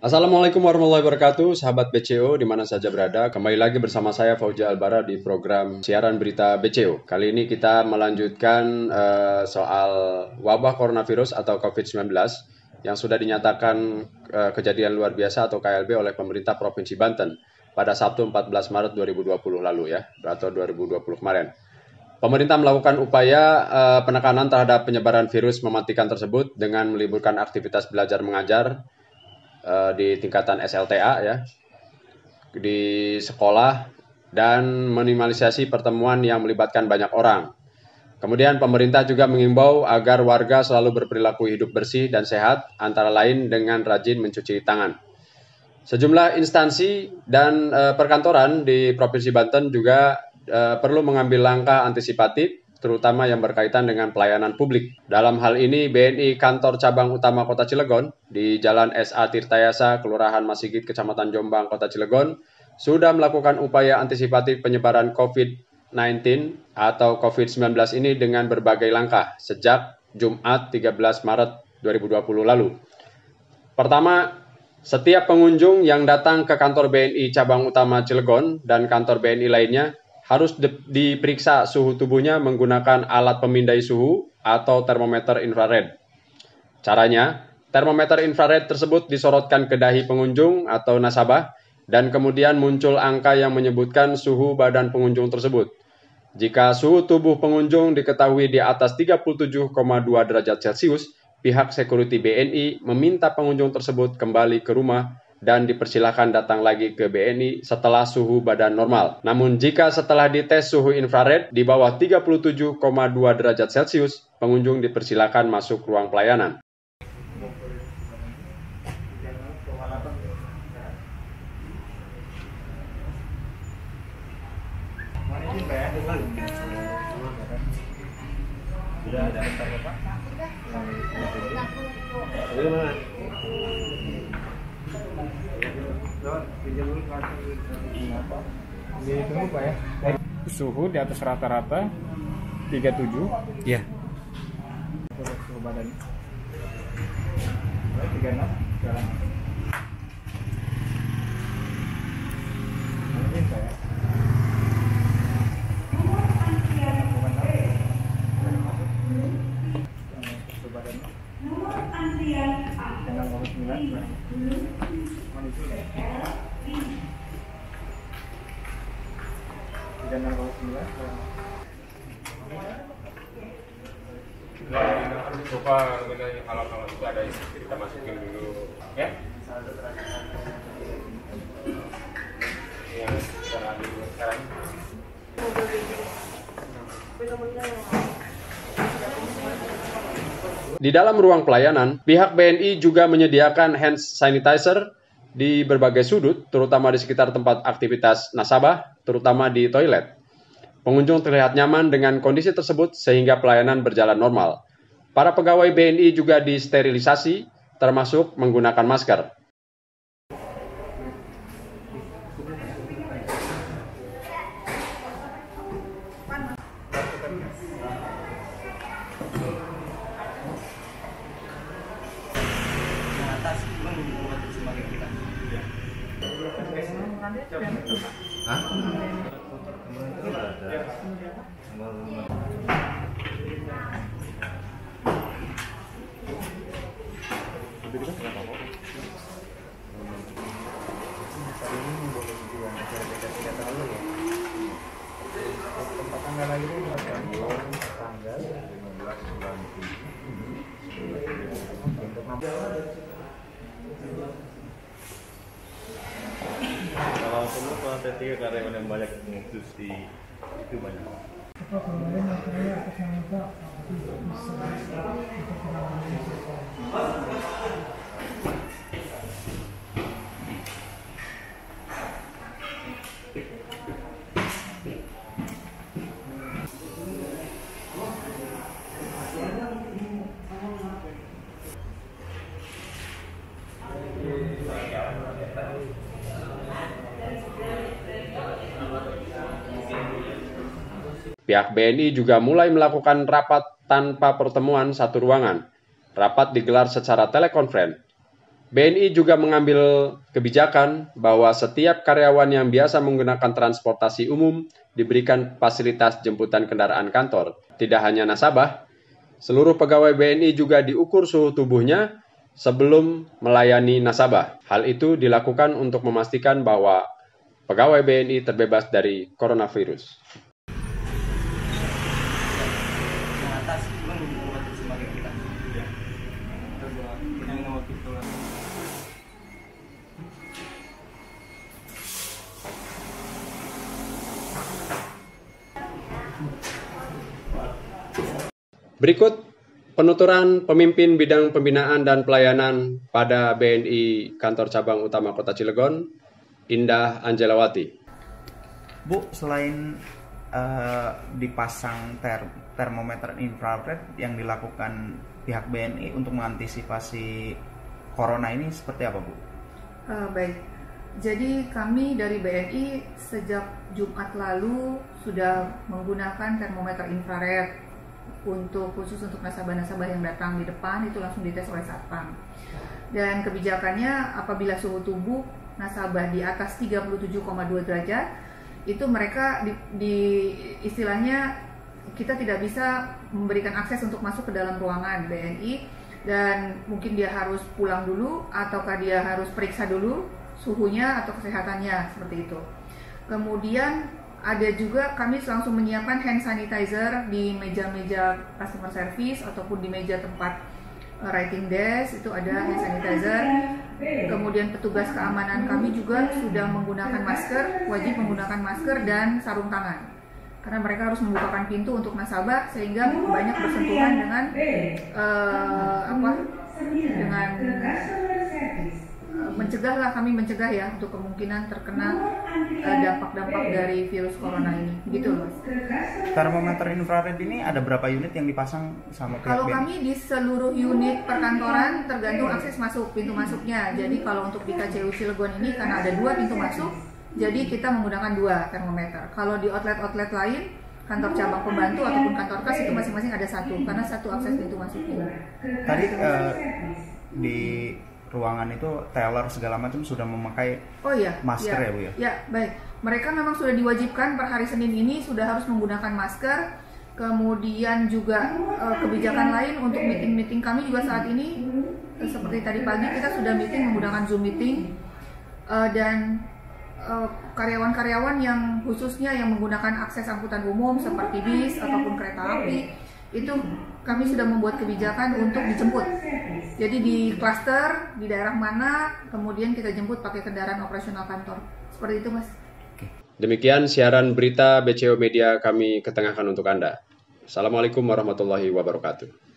Assalamualaikum warahmatullahi wabarakatuh, sahabat BCO di mana saja berada. Kembali lagi bersama saya Fauzi Albara di program siaran berita BCO. Kali ini kita melanjutkan soal wabah coronavirus atau COVID-19 yang sudah dinyatakan kejadian luar biasa atau KLB oleh pemerintah Provinsi Banten pada Sabtu 14 Maret 2020 lalu ya, atau 2020 kemarin. Pemerintah melakukan upaya penekanan terhadap penyebaran virus mematikan tersebut dengan meliburkan aktivitas belajar mengajar di tingkatan SLTA ya, di sekolah, dan minimalisasi pertemuan yang melibatkan banyak orang. Kemudian pemerintah juga mengimbau agar warga selalu berperilaku hidup bersih dan sehat, antara lain dengan rajin mencuci tangan. Sejumlah instansi dan perkantoran di Provinsi Banten juga perlu mengambil langkah antisipatif, terutama yang berkaitan dengan pelayanan publik. Dalam hal ini, BNI Kantor Cabang Utama Kota Cilegon di Jalan SA Tirtayasa, Kelurahan Masigit, Kecamatan Jombang, Kota Cilegon, sudah melakukan upaya antisipatif penyebaran COVID-19 atau COVID-19 ini dengan berbagai langkah sejak Jumat 13 Maret 2020 lalu. Pertama, setiap pengunjung yang datang ke kantor BNI Cabang Utama Cilegon dan kantor BNI lainnya harus diperiksa suhu tubuhnya menggunakan alat pemindai suhu atau termometer infrared. Caranya, termometer infrared tersebut disorotkan ke dahi pengunjung atau nasabah dan kemudian muncul angka yang menyebutkan suhu badan pengunjung tersebut. Jika suhu tubuh pengunjung diketahui di atas 37,2 derajat Celcius, pihak security BNI meminta pengunjung tersebut kembali ke rumah dan dipersilakan datang lagi ke BNI setelah suhu badan normal. Namun jika setelah dites suhu infrared di bawah 37,2 derajat Celcius, pengunjung dipersilakan masuk ruang pelayanan. Sudah ada bentar Pak. Bagaimana? Ditunggu Pak ya. Suhu di atas rata-rata 37. Iya. Suhu badan 36 jalan. Mungkin Pak ya. Coba kalau itu ada kita masukin dulu ya. Yang sekarang Di dalam ruang pelayanan, pihak BNI juga menyediakan hand sanitizer di berbagai sudut, terutama di sekitar tempat aktivitas nasabah, terutama di toilet. Pengunjung terlihat nyaman dengan kondisi tersebut sehingga pelayanan berjalan normal. Para pegawai BNI juga disterilisasi, termasuk menggunakan masker. Kalau semua ada 3 karyawan yang banyak mengutus di itu banyak. Pihak BNI juga mulai melakukan rapat tanpa pertemuan satu ruangan. Rapat digelar secara telekonferensi. BNI juga mengambil kebijakan bahwa setiap karyawan yang biasa menggunakan transportasi umum diberikan fasilitas jemputan kendaraan kantor. Tidak hanya nasabah, seluruh pegawai BNI juga diukur suhu tubuhnya sebelum melayani nasabah. Hal itu dilakukan untuk memastikan bahwa pegawai BNI terbebas dari coronavirus. Berikut penuturan pemimpin bidang pembinaan dan pelayanan pada BNI Kantor Cabang Utama Kota Cilegon, Indah Angelawati. Bu, selain dipasang termometer infrared yang dilakukan pihak BNI untuk mengantisipasi corona ini seperti apa, Bu? Baik, jadi kami dari BNI sejak Jumat lalu sudah menggunakan termometer infrared khusus untuk nasabah-nasabah yang datang di depan, itu langsung dites oleh Satpam. Dan kebijakannya apabila suhu tubuh nasabah di atas 37,2 derajat, itu mereka istilahnya kita tidak bisa memberikan akses untuk masuk ke dalam ruangan BNI, dan mungkin dia harus pulang dulu ataukah dia harus periksa dulu suhunya atau kesehatannya, seperti itu. Kemudian ada juga kami langsung menyiapkan hand sanitizer di meja-meja customer service ataupun di meja tempat writing desk, itu ada hand sanitizer. Kemudian petugas keamanan kami juga sudah menggunakan masker, wajib menggunakan masker dan sarung tangan, karena mereka harus membukakan pintu untuk nasabah sehingga banyak bersentuhan dengan kami mencegah ya untuk kemungkinan terkena dampak-dampak dari virus corona ini, gitu loh. Termometer infrared ini ada berapa unit yang dipasang sama pihak Kalau BNI? kami di seluruh unit perkantoran tergantung akses masuk, pintu masuknya. Jadi kalau untuk di KCU Cilegon ini karena ada 2 pintu masuk, jadi kita menggunakan 2 termometer. Kalau di outlet-outlet lain, kantor cabang pembantu ataupun kantor kas itu masing-masing ada 1 karena 1 akses pintu masuknya. Tadi di ruangan itu teller segala macam sudah memakai masker ya Bu ya? Ya, baik. Mereka memang sudah diwajibkan per hari Senin ini sudah harus menggunakan masker. Kemudian juga kebijakan lain untuk meeting-meeting kami juga saat ini seperti tadi pagi kita sudah meeting menggunakan Zoom meeting, dan karyawan-karyawan yang khususnya yang menggunakan akses angkutan umum seperti bis ataupun kereta api, itu kami sudah membuat kebijakan untuk dijemput. Jadi di klaster, di daerah mana, kemudian kita jemput pakai kendaraan operasional kantor. Seperti itu, Mas. Demikian siaran berita BCO Media kami ketengahkan untuk Anda. Assalamualaikum warahmatullahi wabarakatuh.